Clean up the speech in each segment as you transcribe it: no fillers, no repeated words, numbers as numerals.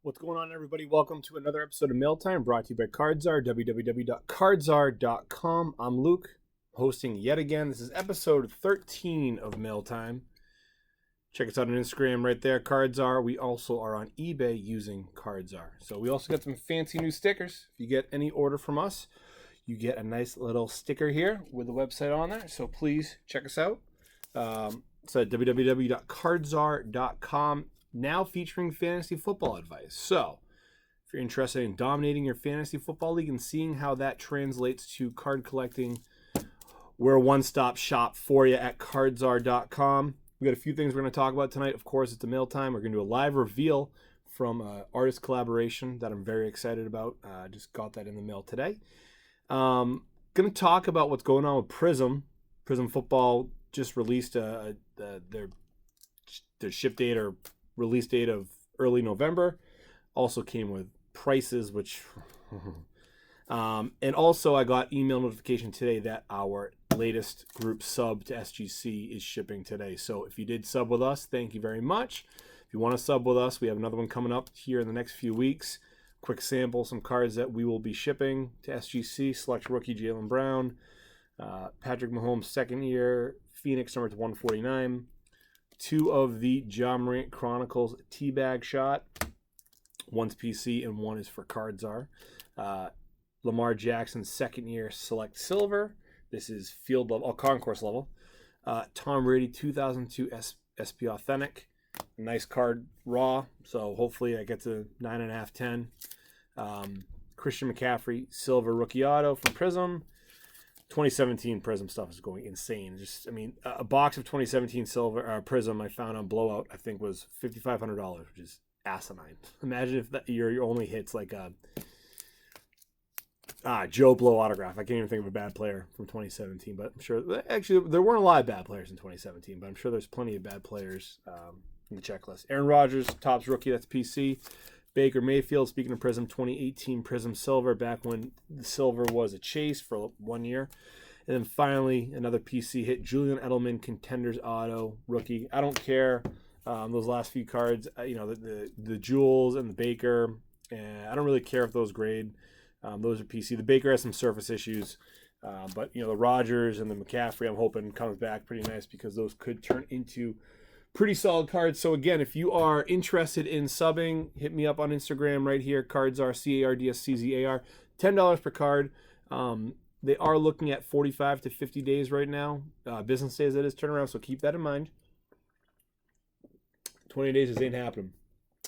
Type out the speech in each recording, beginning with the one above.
What's going on, everybody? Welcome to another episode of Mail Time, brought to you by CardZar, www.cardzar.com. I'm Luke, hosting yet again. This is episode 13 of Mail Time. Check us out on Instagram right there, CardZar. We also are on eBay using CardZar. So we also got some fancy new stickers. If you get any order from us, you get a nice little sticker here with the website on there. So please check us out. It's at www.cardzar.com. Now featuring fantasy football advice. So, if you're interested in dominating your fantasy football league and seeing how that translates to card collecting, we're a one-stop shop for you at cardzar.com. We got a few things we're going to talk about tonight. Of course, it's a mail time. We're going to do a live reveal from an artist collaboration that I'm very excited about. Just got that in the mail today. Going to talk about what's going on with Prizm. Prizm Football just released their ship date or release date of early November. Also came with prices, which and also I got email notification today that our latest group sub to SGC is shipping today. So if you did sub with us, thank you very much. If you want to sub with us, we have another one coming up here in the next few weeks. Quick sample, some cards that we will be shipping to SGC. Select rookie Jaylen Brown, Patrick Mahomes second year, Phoenix number to 149. Two of the Ja Morant Chronicles teabag shot. One's PC and one is for CardZar. Lamar Jackson second year select silver. This is field level, concourse level. Tom Brady 2002 SP Authentic. Nice card raw, so hopefully I get to 9.5, 10. Christian McCaffrey silver rookie auto from Prizm. 2017 Prizm stuff is going insane. A box of 2017 silver Prizm I found on Blowout, I think was $5,500, which is asinine. Imagine if that your only hits like a Joe Blow autograph. I can't even think of a bad player from 2017, but I'm sure actually there weren't a lot of bad players in 2017, but I'm sure there's plenty of bad players in the checklist. Aaron Rodgers, Topps rookie, that's PC. Baker Mayfield, speaking of Prizm, 2018 Prizm Silver, back when the silver was a chase for 1 year. And then finally, another PC hit, Julian Edelman, Contenders Auto, rookie. I don't care, those last few cards, the Jules and the Baker, I don't really care if those grade. Those are PC. The Baker has some surface issues, but, the Rodgers and the McCaffrey, I'm hoping comes back pretty nice because those could turn into pretty solid cards. So again, if you are interested in subbing, hit me up on Instagram right here, CardZar, CARDSCZAR, $10 per card. They are looking at 45 to 50 days right now. Business days that is turnaround, so keep that in mind. 20 days is ain't happening.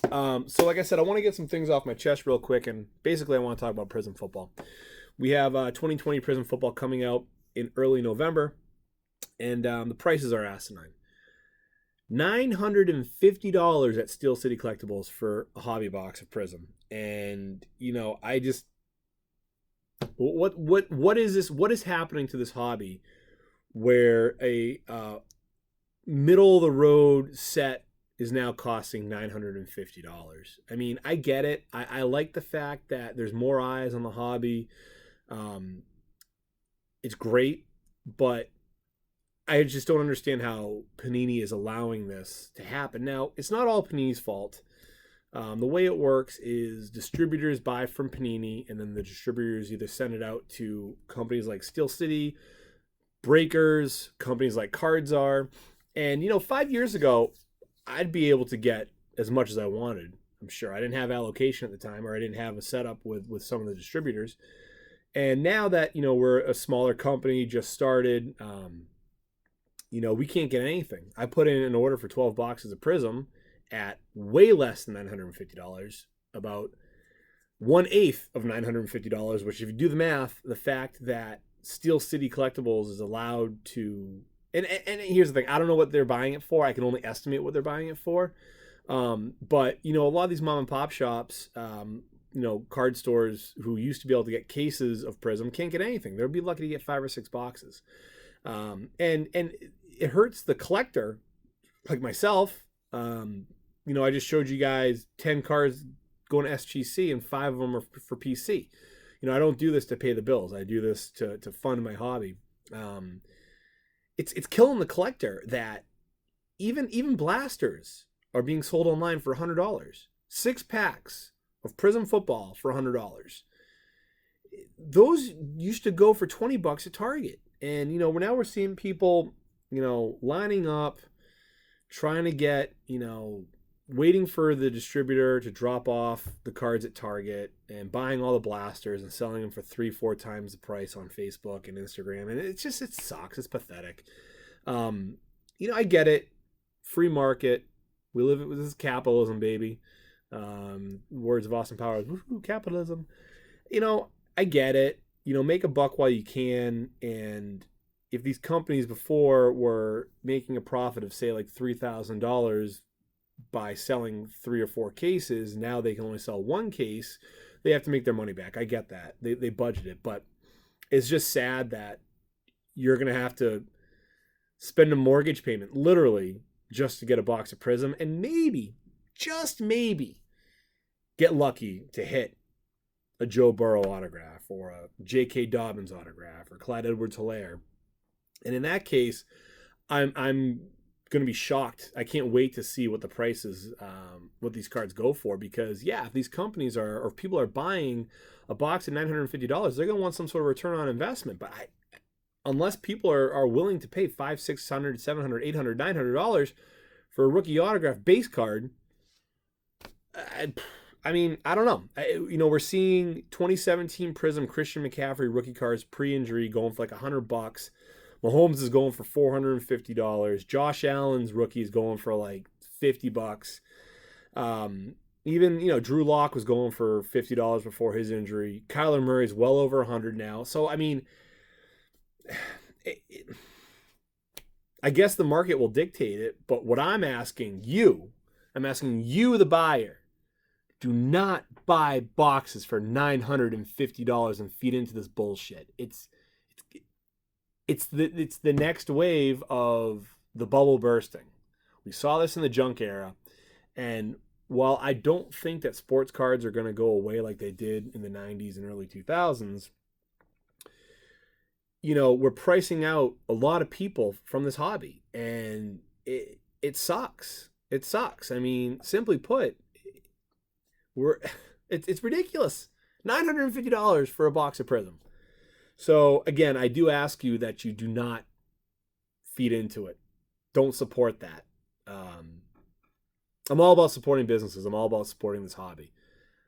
So like I said, I want to get some things off my chest real quick, and basically I want to talk about Prizm Football. We have 2020 Prizm Football coming out in early November, and the prices are asinine. $950 at Steel City Collectibles for a hobby box of Prizm. And, I just what is this? What is happening to this hobby where a middle of the road set is now costing $950? I mean, I get it. I like the fact that there's more eyes on the hobby. It's great, but I just don't understand how Panini is allowing this to happen. Now, it's not all Panini's fault. The way it works is distributors buy from Panini, and then the distributors either send it out to companies like Steel City, Breakers, companies like CardZar. And, 5 years ago, I'd be able to get as much as I wanted. I'm sure I didn't have allocation at the time, or I didn't have a setup with some of the distributors. And now that, we're a smaller company, just started, we can't get anything. I put in an order for 12 boxes of Prizm at way less than $950, about 1/8 of $950, which if you do the math, the fact that Steel City Collectibles is allowed to, and here's the thing, I don't know what they're buying it for. I can only estimate what they're buying it for. But, a lot of these mom and pop shops, card stores who used to be able to get cases of Prizm can't get anything. They'll be lucky to get 5 or 6 boxes. And it hurts the collector like myself. I just showed you guys 10 cards going to SGC and 5 of them are for PC. I don't do this to pay the bills. I do this to fund my hobby. It's killing the collector that even blasters are being sold online for $100. 6 packs of Prizm Football for $100. Those used to go for $20 at Target. And, now we're seeing people, lining up, trying to get, waiting for the distributor to drop off the cards at Target and buying all the blasters and selling them for 3-4 times the price on Facebook and Instagram. And it sucks. It's pathetic. I get it. Free market. We live it. This is capitalism, baby. Words of Austin Powers. Woo-hoo, capitalism. I get it. Make a buck while you can. And if these companies before were making a profit of, say, like $3,000 by selling 3 or 4 cases, now they can only sell 1 case. They have to make their money back. I get that. They budget it. But it's just sad that you're going to have to spend a mortgage payment, literally, just to get a box of Prizm, and maybe, just maybe, get lucky to hit a Joe Burrow autograph or a J.K. Dobbins autograph or Clyde Edwards-Helaire. And in that case, I'm going to be shocked. I can't wait to see what the prices, what these cards go for, because, if these companies or people are buying a box at $950, they're going to want some sort of return on investment. But unless people are willing to pay $500, $600, $700, $800, $900 for a rookie autograph base card, I don't know. We're seeing 2017 Prizm Christian McCaffrey rookie cards pre-injury going for like $100. Mahomes is going for $450. Josh Allen's rookie is going for like $50. Even, Drew Lock was going for $50 before his injury. Kyler Murray's well over $100 now. So, I guess the market will dictate it, but what I'm asking you, the buyer, do not buy boxes for $950 and feed into this bullshit. It's the next wave of the bubble bursting. We saw this in the junk era, and while I don't think that sports cards are going to go away like they did in the 90s and early 2000s, we're pricing out a lot of people from this hobby, and it sucks. It sucks. Simply put, it's ridiculous. $950 for a box of Prizm. So again, I do ask you that you do not feed into it. Don't support that. I'm all about supporting businesses. I'm all about supporting this hobby.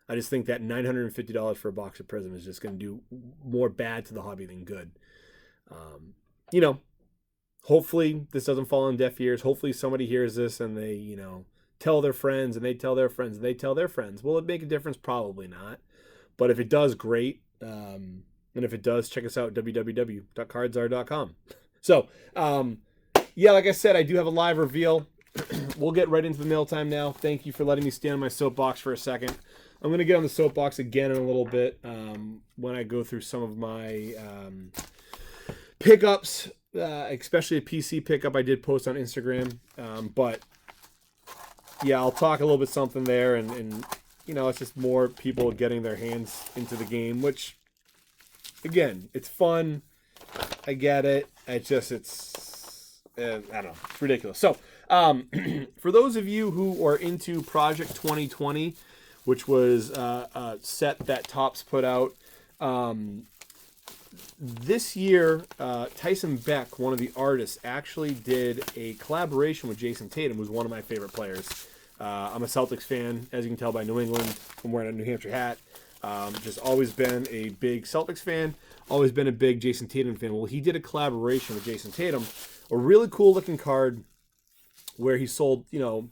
I just think that $950 for a box of Prizm is just going to do more bad to the hobby than good. Hopefully this doesn't fall on deaf ears. Hopefully somebody hears this and they, tell their friends and they tell their friends and they tell their friends. Will it make a difference? Probably not. But if it does, great. And if it does, check us out, www.cardsar.com. So, like I said, I do have a live reveal. We'll get right into the mail time now. Thank you for letting me stand on my soapbox for a second. I'm going to get on the soapbox again in a little bit when I go through some of my pickups, especially a PC pickup I did post on Instagram. But, I'll talk a little bit something there. And it's just more people getting their hands into the game, which, again, it's fun. I get it. I don't know. It's ridiculous. So, for those of you who are into Project 2020, which was a set that Topps put out, this year, Tyson Beck, one of the artists, actually did a collaboration with Jayson Tatum, who's one of my favorite players. I'm a Celtics fan, as you can tell by New England. I'm wearing a New Hampshire hat. Just always been a big Celtics fan. Always been a big Jayson Tatum fan. Well, he did a collaboration with Jayson Tatum, a really cool looking card where he sold,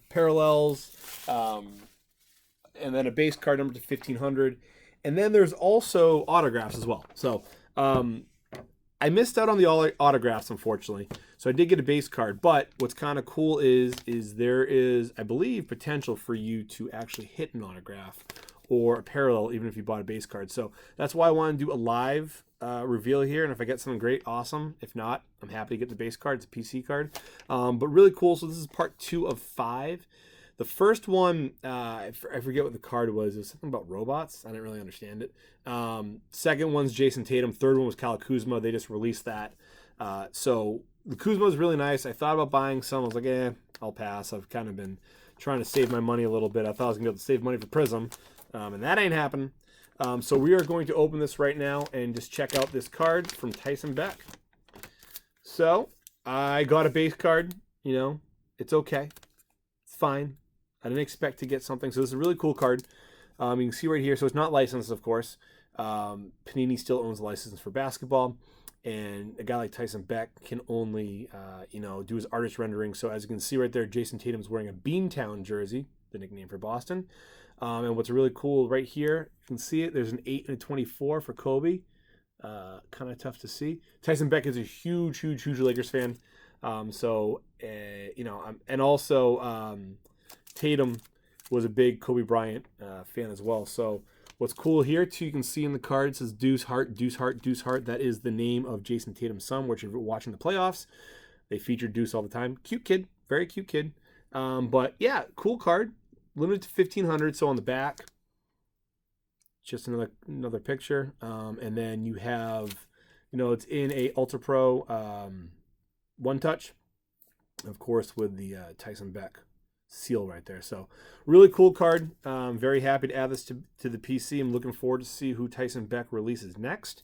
parallels, and then a base card number to 1,500. And then there's also autographs as well. So I missed out on the autographs, unfortunately. So I did get a base card. But what's kind of cool is there is, I believe, potential for you to actually hit an autograph or a parallel, even if you bought a base card. So that's why I want to do a live reveal here. And if I get something great, awesome. If not, I'm happy to get the base card. It's a PC card. But really cool. So this is part 2 of 5. The first one, I forget what the card was. It was something about robots. I didn't really understand it. Second one's Jayson Tatum. Third one was Kyle Kuzma. They just released that. So the Kuzma is really nice. I thought about buying some. I was like, I'll pass. I've kind of been trying to save my money a little bit. I thought I was going to be able to save money for Prizm, and that ain't happening. So we are going to open this right now and just check out this card from Tyson Beck. So I got a base card. You know, it's okay. It's fine. I didn't expect to get something. So this is a really cool card. You can see right here. So it's not licensed, of course. Panini still owns the license for basketball. And a guy like Tyson Beck can only, do his artist rendering. So as you can see right there, Jayson Tatum's wearing a Beantown jersey, the nickname for Boston. And what's really cool right here, you can see it. There's an 8 and a 24 for Kobe. Kind of tough to see. Tyson Beck is a huge Lakers fan. And also Tatum was a big Kobe Bryant fan as well. So what's cool here, too, you can see in the card, it says Deuce Hart, Deuce Hart, Deuce Hart. That is the name of Jayson Tatum's son, which if you're watching the playoffs, they feature Deuce all the time. Cute kid, very cute kid. But yeah, cool card. Limited to 1,500, so on the back, just another picture. And then you have, it's in a Ultra Pro One Touch, of course, with the Tyson Beck seal right there. So really cool card. Very happy to add this to the PC. I'm looking forward to see who Tyson Beck releases next.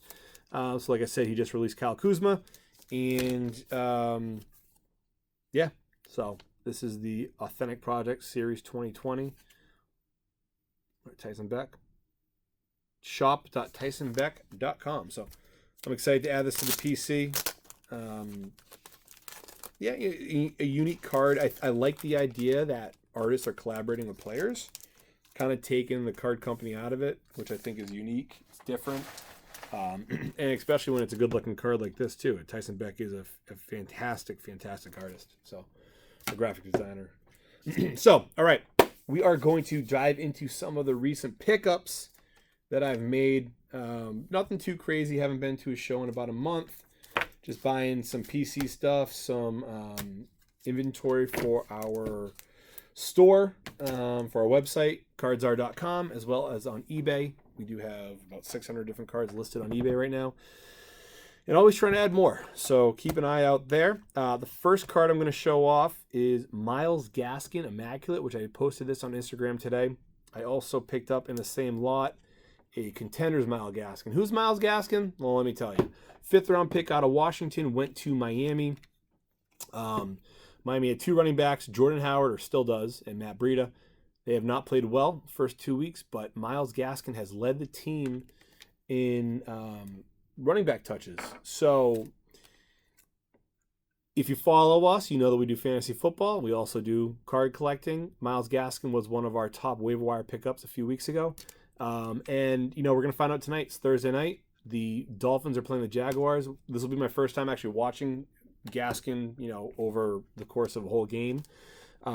So like I said, he just released Kyle Kuzma. And yeah, so this is the Authentic Project Series 2020. Tyson Beck. Shop.tysonbeck.com. So I'm excited to add this to the PC. Yeah, a unique card. I like the idea that artists are collaborating with players, kind of taking the card company out of it, which I think is unique. It's different. And especially when it's a good-looking card like this, too. Tyson Beck is a fantastic artist. So, a graphic designer. So, all right. We are going to dive into some of the recent pickups that I've made. Nothing too crazy. Haven't been to a show in about a month. Just buying some PC stuff, some inventory for our store, for our website, cardsr.com, as well as on eBay. We do have about 600 different cards listed on eBay right now. And always trying to add more. So keep an eye out there. The first card I'm going to show off is Myles Gaskin Immaculate, which I posted this on Instagram today. I also picked up in the same lot a Contenders Myles Gaskin. Who's Myles Gaskin? Well, let me tell you. 5th round pick out of Washington, went to Miami. Miami had 2 running backs, Jordan Howard, or still does, and Matt Breida. They have not played well the first 2 weeks, but Myles Gaskin has led the team in running back touches. So if you follow us, you know that we do fantasy football. We also do card collecting. Myles Gaskin was one of our top waiver wire pickups a few weeks ago. And we're going to find out tonight. It's Thursday night. The Dolphins are playing the Jaguars. This will be my first time actually watching Gaskin, over the course of a whole game. He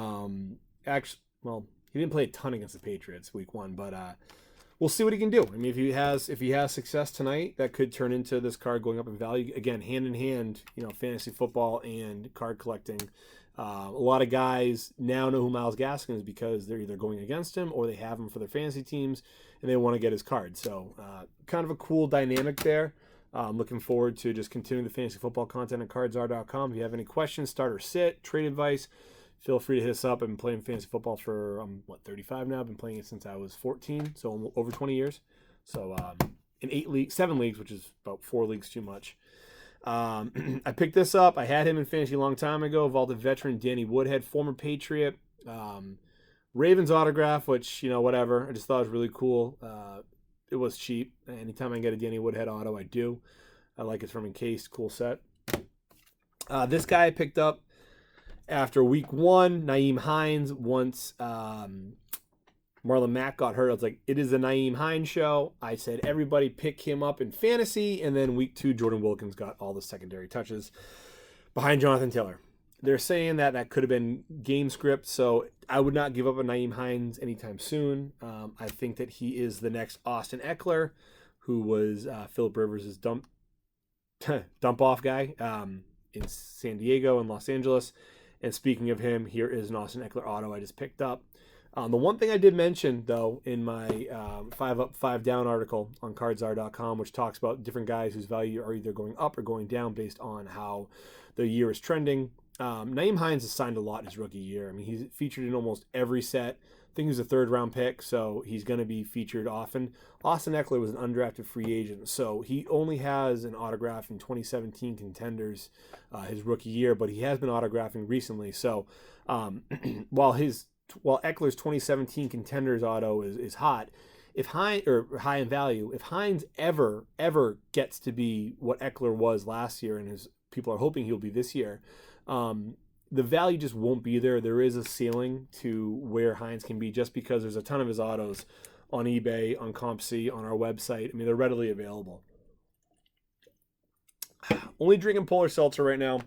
didn't play a ton against the Patriots week 1, but we'll see what he can do. I mean, if he has success tonight, that could turn into this card going up in value. Again, hand in hand, fantasy football and card collecting. A lot of guys now know who Myles Gaskin is because they're either going against him or they have him for their fantasy teams and they want to get his card. So kind of a cool dynamic there. I'm looking forward to just continuing the fantasy football content at cardsr.com. If you have any questions, start or sit, trade advice, feel free to hit us up. I've been playing fantasy football for, 35 now. I've been playing it since I was 14, so over 20 years. So in 7 leagues, which is about 4 leagues too much. I picked this up. I had him in fantasy a long time ago. Vaulted veteran Danny Woodhead, former Patriot. Ravens autograph, which, whatever. I just thought it was really cool. It was cheap. Anytime I can get a Danny Woodhead auto, I do. I like it from encased. Cool set. This guy I picked up after week 1. Nyheim Hines. Once Marlon Mack got hurt, I was like, it is a Nyheim Hines show. I said, everybody pick him up in fantasy. And then week 2, Jordan Wilkins got all the secondary touches behind Jonathan Taylor. They're saying that could have been game script, so I would not give up on Nyheim Hines anytime soon. I think that he is the next Austin Eckler, who was Phillip Rivers' dump off guy in San Diego and Los Angeles. And speaking of him, here is an Austin Eckler auto I just picked up. The one thing I did mention, though, in my 5 up, 5 down article on cardsr.com, which talks about different guys whose value are either going up or going down based on how the year is trending. Nyheim Hines has signed a lot his rookie year. I mean, he's featured in almost every set. I think he was a third-round pick, so he's going to be featured often. Austin Eckler was an undrafted free agent, so he only has an autograph in 2017 Contenders his rookie year, but he has been autographing recently. So while Eckler's 2017 Contenders auto is hot, if Hines or high in value, if Hines ever gets to be what Eckler was last year, and his people are hoping he'll be this year, the value just won't be there. There is a ceiling to where Hines can be just because there's a ton of his autos on eBay, on CompC, on our website. I mean, they're readily available. Only drinking Polar Seltzer right now.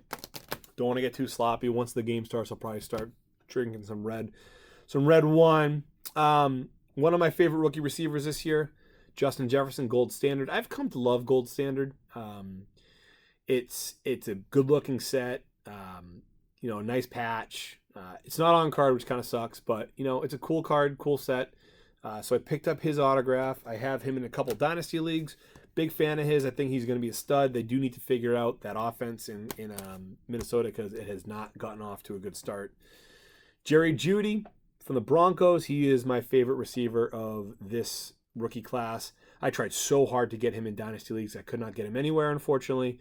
Don't want to get too sloppy. Once the game starts, I'll probably start drinking some red wine. One of my favorite rookie receivers this year, Justin Jefferson, Gold Standard. I've come to love Gold Standard. It's a good-looking set. A nice patch. It's not on card, which kind of sucks, but it's a cool card, cool set. So I picked up his autograph. I have him in a couple dynasty leagues. Big fan of his. I think he's going to be a stud. They do need to figure out that offense in Minnesota because it has not gotten off to a good start. Jerry Jeudy from the Broncos. He is my favorite receiver of this rookie class. I tried so hard to get him in dynasty leagues. I could not get him anywhere, unfortunately.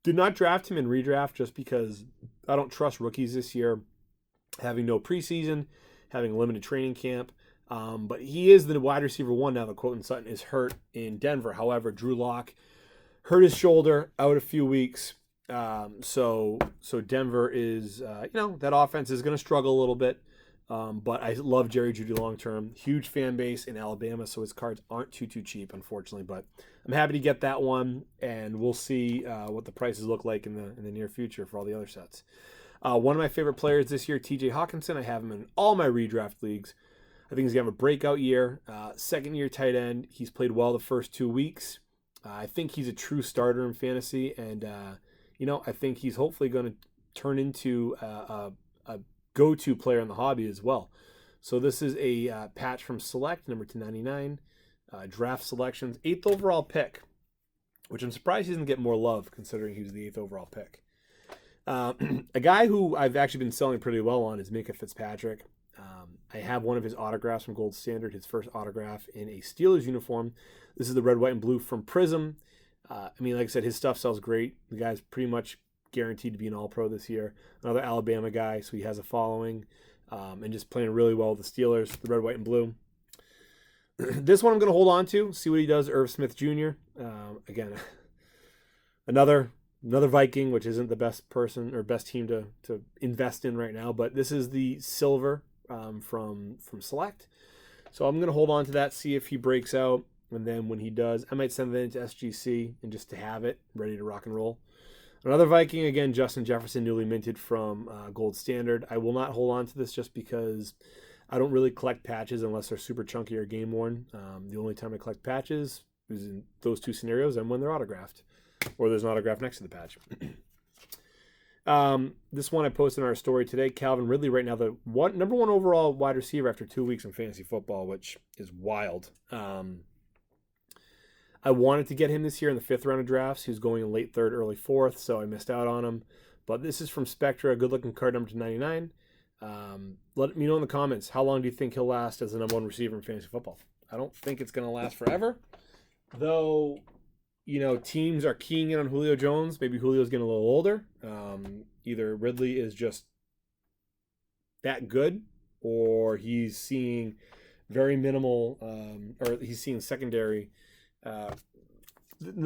Did not draft him in redraft just because I don't trust rookies this year, having no preseason, having a limited training camp. But he is the wide receiver one now that Courtland Sutton is hurt in Denver. However, Drew Lock hurt his shoulder, out a few weeks. So Denver is, that offense is going to struggle a little bit. But I love Jerry Jeudy long-term. Huge fan base in Alabama, so his cards aren't too cheap, unfortunately. But I'm happy to get that one, and we'll see what the prices look like in the near future for all the other sets. One of my favorite players this year, TJ Hawkinson. I have him in all my redraft leagues. I think he's going to have a breakout year. Second-year tight end. He's played well the first 2 weeks. I think he's a true starter in fantasy, and, I think he's hopefully going to turn into a go-to player in the hobby as well. So this is a patch from Select, number 299, draft selections, 8th overall pick, which I'm surprised he doesn't get more love considering he was the 8th overall pick. A guy who I've actually been selling pretty well on is Minka Fitzpatrick. I have one of his autographs from Gold Standard, his first autograph in a Steelers uniform. This is the red, white, and blue from Prizm. Like I said, his stuff sells great. The guy's pretty much guaranteed to be an All-Pro this year. Another Alabama guy, so he has a following, and just playing really well with the Steelers, the red, white, and blue. This one I'm going to hold on to, see what he does, Irv Smith Jr. Again, another Viking, which isn't the best person or best team to invest in right now, but this is the silver from Select. So I'm going to hold on to that, see if he breaks out, and then when he does, I might send it into SGC and just to have it ready to rock and roll. Another Viking, again, Justin Jefferson, newly minted from Gold Standard. I will not hold on to this just because I don't really collect patches unless they're super chunky or game worn. The only time I collect patches is in those two scenarios and when they're autographed or there's an autograph next to the patch. This one I posted in our story today. Calvin Ridley, right now, the number one overall wide receiver after 2 weeks in fantasy football, which is wild. I wanted to get him this year in the 5th round of drafts. He was going in late 3rd, early 4th, so I missed out on him. But this is from Spectra, a good-looking card, number 299. Let me know in the comments, how long do you think he'll last as the number one receiver in fantasy football? I don't think it's going to last forever. Though, teams are keying in on Julio Jones. Maybe Julio's getting a little older. Either Ridley is just that good, or he's seeing very minimal, or he's seeing secondary the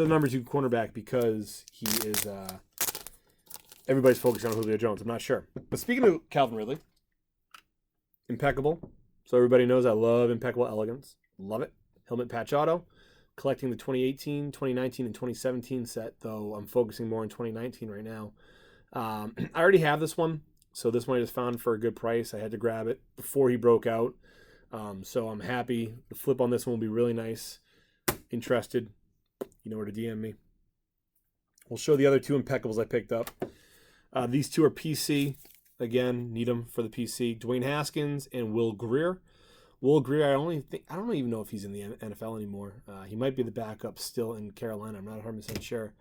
number 2 cornerback because he is everybody's focused on Julio Jones. I'm not sure. But speaking of Calvin Ridley, impeccable. So everybody knows I love impeccable elegance. Love it. Helmet patch auto. Collecting the 2018, 2019, and 2017 set, though I'm focusing more on 2019 right now. I already have this one, so this one I just found for a good price. I had to grab it before he broke out. So I'm happy. The flip on this one will be really nice. Interested, you know where to DM me. We'll show the other 2 impeccables I picked up. These 2 are PC. Again, need them for the PC. Dwayne Haskins and Will Grier. Will Grier, I don't even know if he's in the NFL anymore. He might be the backup still in Carolina. I'm not 100% sure.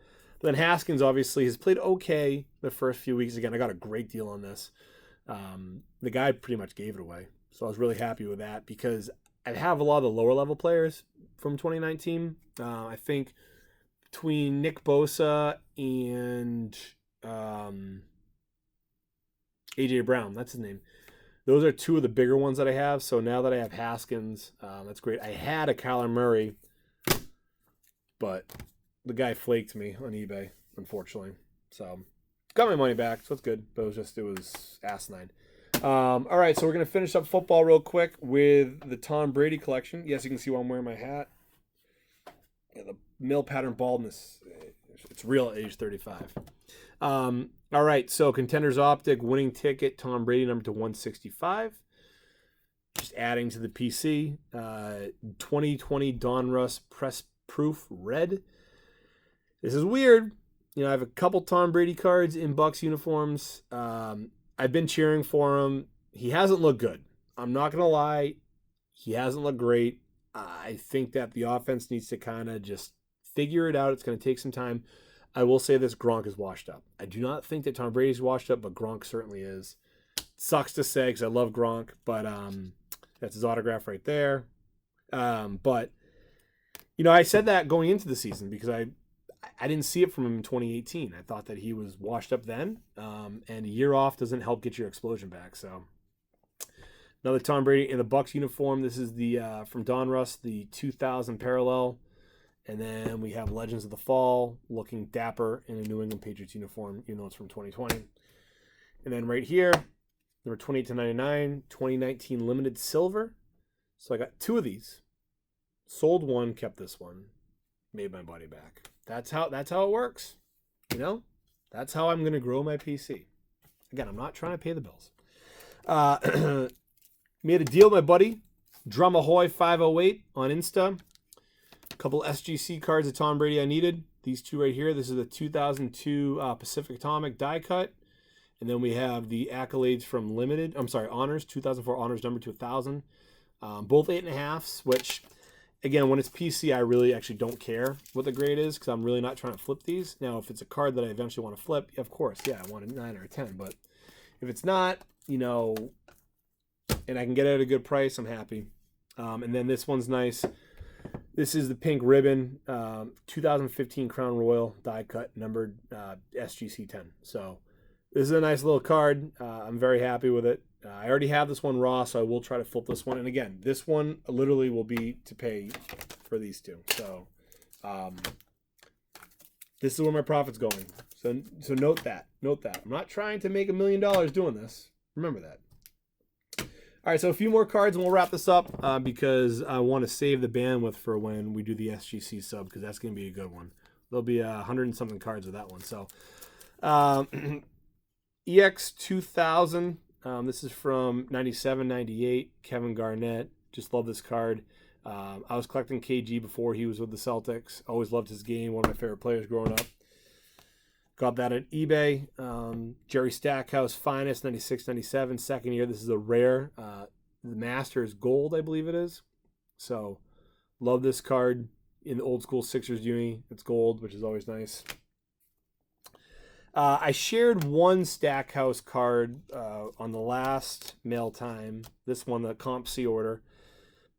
Then Haskins obviously has played okay the first few weeks. Again, I got a great deal on this. The guy pretty much gave it away. So I was really happy with that because I have a lot of the lower level players from 2019. I think between Nick Bosa and AJ Brown, that's his name. Those are two of the bigger ones that I have. So now that I have Haskins, that's great. I had a Kyler Murray, but the guy flaked me on eBay, unfortunately. So got my money back, so it's good. But it was asinine. All right, so we're going to finish up football real quick with the Tom Brady collection. Yes, you can see why I'm wearing my hat. Yeah, the male pattern baldness, it's real at age 35. All right, so Contenders Optic, winning ticket, Tom Brady, number to 165. Just adding to the PC. 2020 Donruss Press Proof Red. This is weird. I have a couple Tom Brady cards in Bucs uniforms. I've been cheering for him. He hasn't looked good. I'm not going to lie. He hasn't looked great. I think that the offense needs to kind of just figure it out. It's going to take some time. I will say this, Gronk is washed up. I do not think that Tom Brady's washed up, but Gronk certainly is. Sucks to say because I love Gronk, but that's his autograph right there. But, I said that going into the season because I didn't see it from him in 2018. I thought that he was washed up then, and a year off doesn't help get your explosion back. So another Tom Brady in the Bucs uniform. This is the from Donruss, the 2000 parallel. And then we have Legends of the Fall, looking dapper in a New England Patriots uniform, even though it's from 2020. And then right here, number 28/99, 2019 limited silver. So I got two of these. Sold one, kept this one. Made my money back. That's how it works. That's how I'm going to grow my PC. Again, I'm not trying to pay the bills. Made a deal with my buddy, Drumahoy 508 on Insta. A couple SGC cards of Tom Brady I needed. These two right here. This is the 2002 Pacific Atomic die cut. And then we have the accolades from Honors, 2004 Honors number to 1,000. Both 8.5s, which, again, when it's PC, I really actually don't care what the grade is because I'm really not trying to flip these. Now, if it's a card that I eventually want to flip, of course, yeah, I want a 9 or a 10. But if it's not, and I can get it at a good price, I'm happy. And then this one's nice. This is the pink ribbon, 2015 Crown Royal die cut, numbered SGC 10. So this is a nice little card. I'm very happy with it. I already have this one raw, so I will try to flip this one. And again, this one literally will be to pay for these two. So this is where my profit's going. So note that. I'm not trying to make $1 million doing this. Remember that. All right, so a few more cards and we'll wrap this up because I want to save the bandwidth for when we do the SGC sub because that's going to be a good one. There'll be 100 and something cards with that one. So EX 2000, this is from 97, 98, Kevin Garnett. Just love this card. I was collecting KG before he was with the Celtics. Always loved his game, one of my favorite players growing up. Got that at eBay. Jerry Stackhouse Finest, 96, 97. Second year. This is a rare. The Masters Gold, I believe it is. So, love this card in the old school Sixers uni. It's gold, which is always nice. I shared one Stackhouse card on the last mail time. This one, the Comp C order.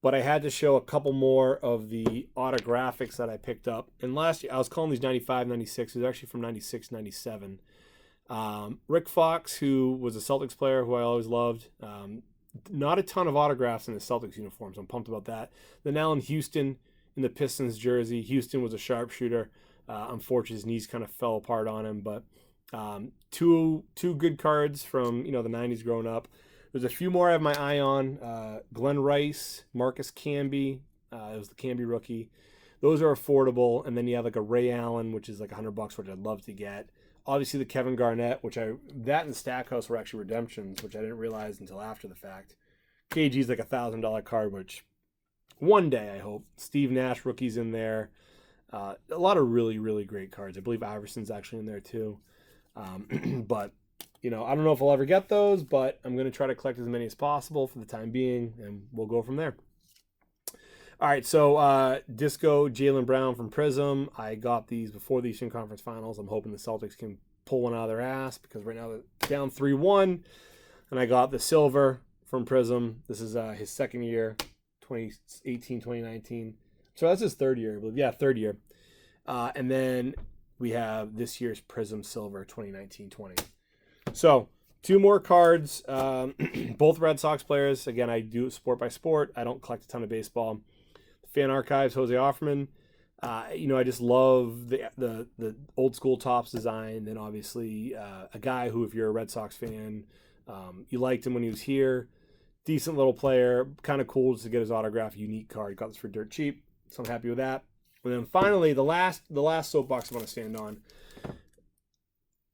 But I had to show a couple more of the autographics that I picked up. And last year, I was calling these 95, 96. It was actually from 96, 97. Rick Fox, who was a Celtics player who I always loved. Not a ton of autographs in the Celtics uniforms. I'm pumped about that. Then Allen Houston in the Pistons jersey. Houston was a sharpshooter. Unfortunately, his knees kind of fell apart on him. But two good cards from the 90s growing up. There's a few more I have my eye on. Glenn Rice, Marcus Camby. It was the Camby rookie. Those are affordable. And then you have like a Ray Allen, which is like $100, which I'd love to get. Obviously the Kevin Garnett, that and Stackhouse were actually redemptions, which I didn't realize until after the fact. KG's like $1,000 card, which one day I hope. Steve Nash rookie's in there. A lot of really, really great cards. I believe Iverson's actually in there too. But I don't know if I'll ever get those, but I'm going to try to collect as many as possible for the time being, and we'll go from there. All right, so Disco Jaylen Brown from Prizm. I got these before the Eastern Conference Finals. I'm hoping the Celtics can pull one out of their ass because right now they're down 3-1. And I got the silver from Prizm. This is his second year, 2018, 2019. So that's his third year, I believe. Yeah, third year. And then we have this year's Prizm Silver, 2019-20. So 2 more cards. Both Red Sox players. Again, I do sport by sport. I don't collect a ton of baseball. Fan Archives, Jose Offerman. I just love the old school Topps design. Then obviously a guy who, if you're a Red Sox fan, you liked him when he was here. Decent little player. Kind of cool just to get his autograph. Unique card. Got this for dirt cheap. So I'm happy with that. And then finally, the last soapbox I want to stand on.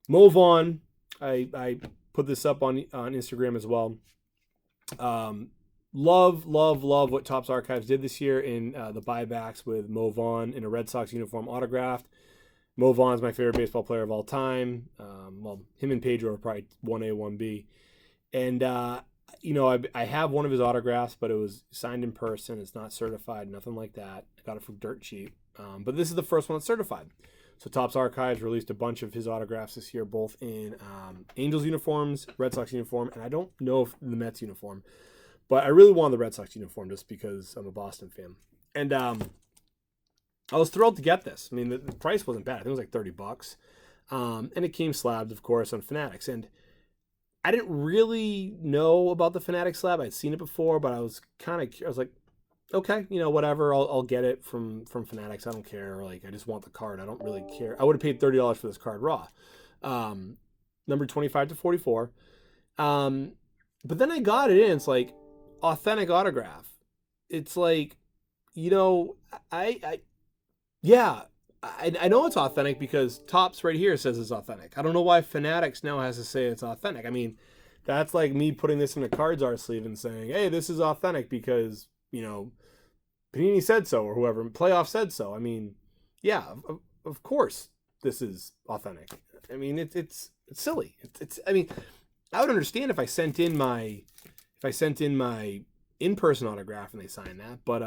Mo Vaughn. I put this up on Instagram as well. Love what Topps Archives did this year in the buybacks with Mo Vaughn in a Red Sox uniform autographed. Mo Vaughn's my favorite baseball player of all time. Him and Pedro are probably 1A, 1B. And, I have one of his autographs, but it was signed in person. It's not certified, nothing like that. I got it for dirt cheap. But this is the first one that's certified. So Topps Archives released a bunch of his autographs this year, both in Angels uniforms, Red Sox uniform, and I don't know if the Mets uniform. But I really wanted the Red Sox uniform just because I'm a Boston fan. And I was thrilled to get this. I mean, the price wasn't bad. I think it was like $30. And it came slabbed, of course, on Fanatics. And I didn't really know about the Fanatics slab. I'd seen it before, but I was like, okay, whatever. I'll get it from Fanatics. I don't care. Like, I just want the card. I don't really care. I would have paid $30 for this card raw. Number 25/44. But then I got it in. It's like, authentic autograph. It's like, I know it's authentic because Topps right here says it's authentic. I don't know why Fanatics now has to say it's authentic. I mean, that's like me putting this in a Cards R sleeve and saying, hey, this is authentic because, Panini said so, or whoever, Playoff said so. I mean, yeah, of course this is authentic. I mean, it's silly. I mean, I would understand if I sent in my in-person autograph and they signed that, but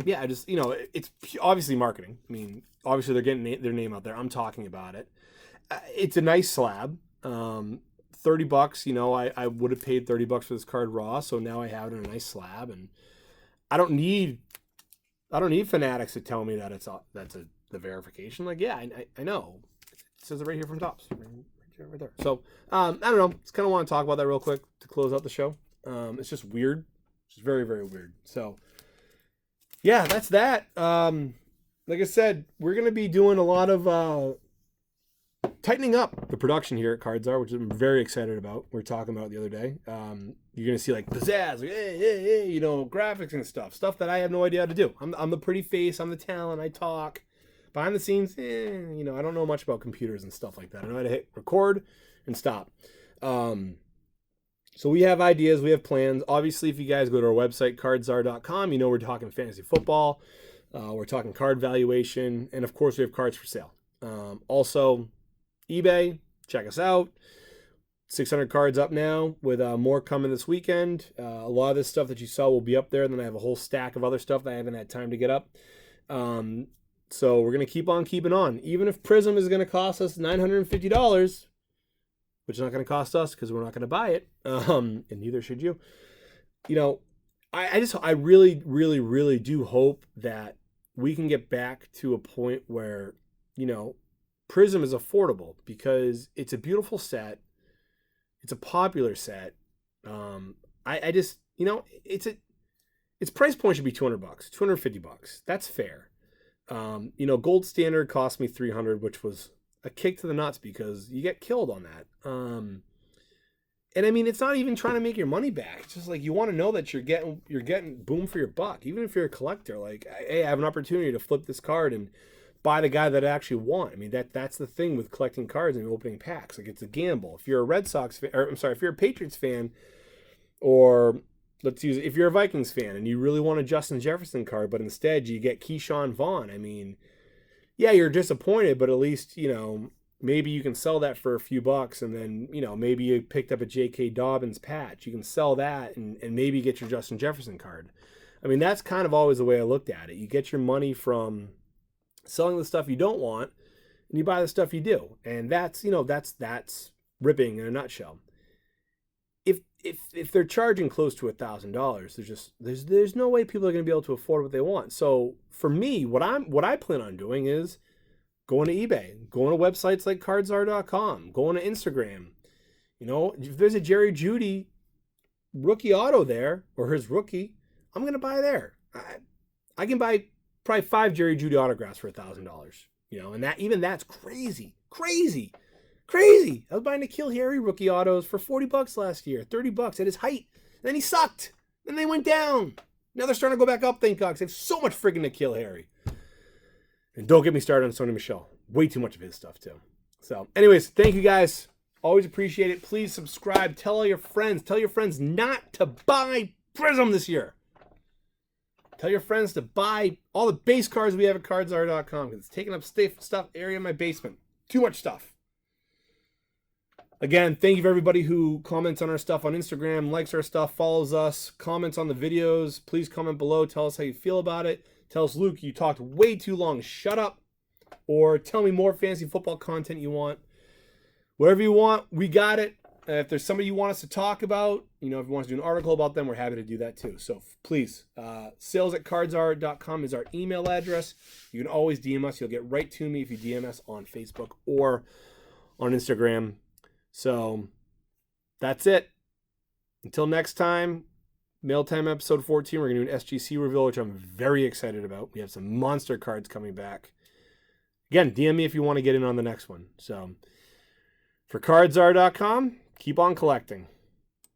yeah, I just, it's obviously marketing. I mean, obviously they're getting their name out there. I'm talking about it. It's a nice slab. $30, I would have paid $30 for this card raw, so now I have it in a nice slab, and I don't need Fanatics to tell me that the verification. Like, yeah, I know. It says it right here from Topps. Right there. So, I don't know. Just kind of want to talk about that real quick to close out the show. It's just weird. It's just very, very weird. So, yeah, that's that. Like I said, we're going to be doing a lot of tightening up the production here at Cards R, which I'm very excited about. We were talking about it the other day. You're going to see like pizzazz, like, hey, graphics and stuff that I have no idea how to do. I'm the pretty face. I'm the talent. I talk. Behind the scenes, I don't know much about computers and stuff like that. I know how to hit record and stop. So we have ideas, we have plans. Obviously, if you guys go to our website, cardsr.com, we're talking fantasy football. We're talking card valuation. And, of course, we have cards for sale. Also, eBay, check us out. 600 cards up now with more coming this weekend. A lot of this stuff that you saw will be up there. And then I have a whole stack of other stuff that I haven't had time to get up. So we're going to keep on keeping on. Even if Prizm is going to cost us $950, which is not going to cost us because we're not going to buy it, and neither should you. I really, really, really do hope that we can get back to a point where, Prizm is affordable because it's a beautiful set. It's a popular set. Its price point should be $200, $250. That's fair. Gold standard cost me $300, which was a kick to the nuts because you get killed on that. And I mean, it's not even trying to make your money back. It's just like you want to know that you're getting boom for your buck. Even if you're a collector, like, hey, I have an opportunity to flip this card and buy the guy that I actually want. I mean, that's the thing with collecting cards and opening packs. Like, it's a gamble. If you're a Red Sox fan, if you're a Patriots fan, or if you're a Vikings fan and you really want a Justin Jefferson card, but instead you get Keyshawn Vaughn, I mean, yeah, you're disappointed, but at least, maybe you can sell that for a few bucks, and then, maybe you picked up a J.K. Dobbins patch. You can sell that and maybe get your Justin Jefferson card. I mean, that's kind of always the way I looked at it. You get your money from selling the stuff you don't want, and you buy the stuff you do. And that's, that's ripping in a nutshell. If they're charging close to $1,000, there's no way people are going to be able to afford what they want. So for me, what I plan on doing is going to eBay, going to websites like cardsr.com, going to Instagram. If there's a Jerry Jeudy rookie auto there, or his rookie, I'm going to buy there. I can buy probably 5 Jerry Jeudy autographs for $1,000. And that's crazy. I was buying N'Keal Harry rookie autos for $40 last year, $30 at his height. And then he sucked. Then they went down. Now they're starting to go back up, thank God, because they have so much friggin' N'Keal Harry. And don't get me started on Sony Michel. Way too much of his stuff, too. So, anyways, thank you guys. Always appreciate it. Please subscribe. Tell all your friends. Tell your friends not to buy Prizm this year. Tell your friends to buy all the base cards we have at cardsr.com, because it's taking up stuff area in my basement. Too much stuff. Again, thank you for everybody who comments on our stuff on Instagram, likes our stuff, follows us, comments on the videos. Please comment below. Tell us how you feel about it. Tell us, Luke, you talked way too long. Shut up. Or tell me more fantasy football content you want. Whatever you want, we got it. If there's somebody you want us to talk about, if you want us to do an article about them, we're happy to do that too. So please, sales@cardsr.com is our email address. You can always DM us. You'll get right to me if you DM us on Facebook or on Instagram. So that's it. Until next time, Mail Time episode 14, we're going to do an SGC reveal, which I'm very excited about. We have some monster cards coming back. Again, DM me if you want to get in on the next one. So for cardsr.com, keep on collecting.